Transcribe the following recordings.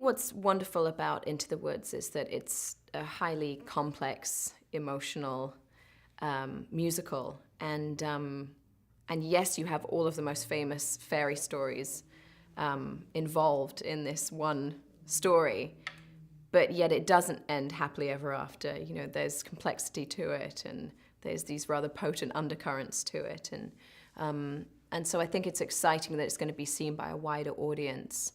What's wonderful about Into the Woods is that it's a highly complex, emotional musical, and yes, you have all of the most famous fairy stories involved in this one story, but yet it doesn't end happily ever after. You know, there's complexity to it, and there's these rather potent undercurrents to it, and so I think it's exciting that it's going to be seen by a wider audience.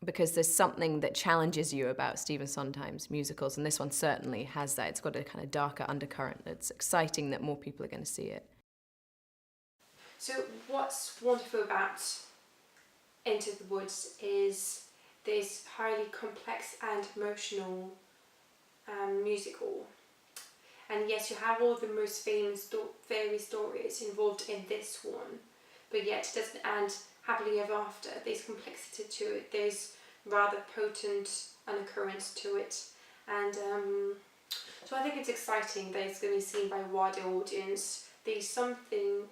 Because there's something that challenges you about Stephen Sondheim's musicals, and this one certainly has that. It's got a kind of darker undercurrent. It's exciting that more people are going to see it. So what's wonderful about Into the Woods is this highly complex and emotional musical. And yes, you have all the most famous fairy stories involved in this one, but yet it doesn't end happily ever after. There's complexity to it, there's rather potent undercurrents to it, and so I think it's exciting that it's going to be seen by a wider audience. There's something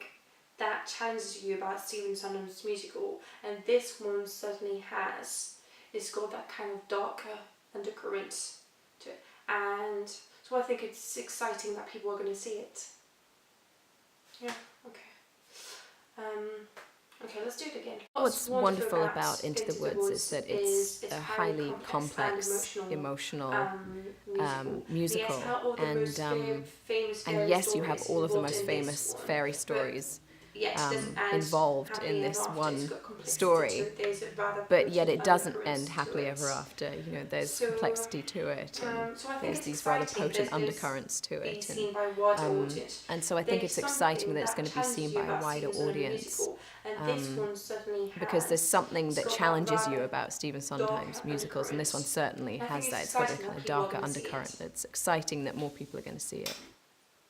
that challenges you about Stephen Sondheim's musical, and this one certainly has. It's got that kind of darker undercurrent to it, and so I think it's exciting that people are going to see it. Yeah, okay. Okay, let's do it again. What's wonderful about Into the Woods is that it's a highly complex, emotional musical, and yes, you have all of the most famous fairy stories involved in this one story, but yet it doesn't end happily ever after. You know, there's complexity to it, and there's these rather potent undercurrents to it, and so I think it's exciting that it's going to be seen by a wider audience, because there's something that challenges you about Stephen Sondheim's musicals, and this one certainly has that. It's got a kind of darker undercurrent. It's exciting that more people are going to see it.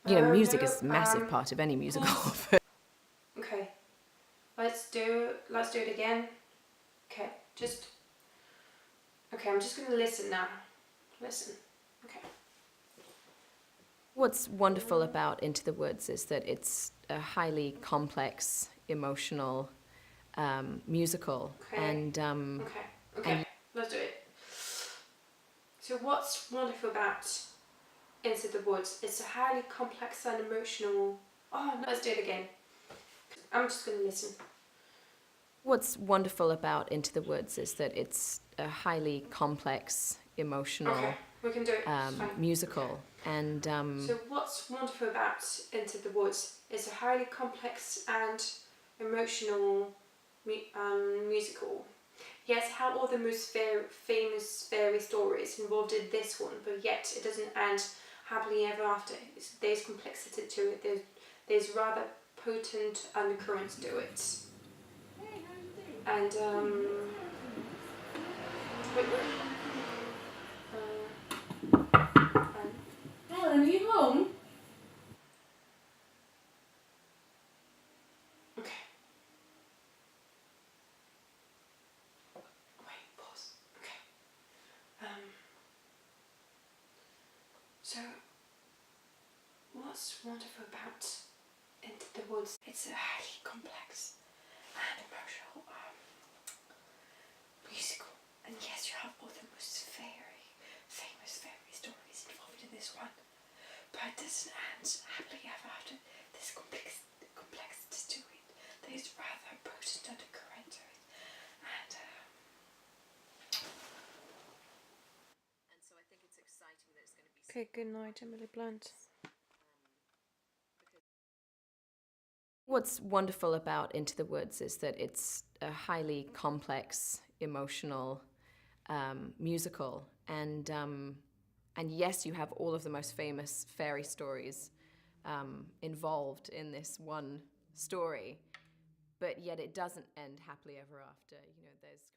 You know, music is a massive part of any musical. Okay, let's do it again. Okay, I'm just gonna listen now. Listen. Okay. What's wonderful about Into the Woods is that it's a highly complex, emotional musical, and let's do it. So what's wonderful about Into the Woods? It's a highly complex and emotional. Oh, no, let's do it again. I'm just going to listen. What's wonderful about Into the Woods is that it's a highly complex, emotional we can do it. musical, and so what's wonderful about Into the Woods is a highly complex and emotional musical. Yes, how all the most famous fairy stories involved in this one, but yet it doesn't end happily ever after. There's complexity to it. There's rather potent undercurrents to it. And Helen, are you home? Okay. Wait, pause. Okay. So what's wonderful about Into the Woods? It's a highly complex and emotional musical, and yes, you have all the most famous fairy stories involved in this one, but it doesn't end happily ever after. There's complexity to it. There's rather potent undercurrent to it, and so I think it's exciting that it's going to be. Okay, good night, Emily Blunt. What's wonderful about Into the Woods is that it's a highly complex, emotional musical, and yes, you have all of the most famous fairy stories involved in this one story, but yet it doesn't end happily ever after. You know, there's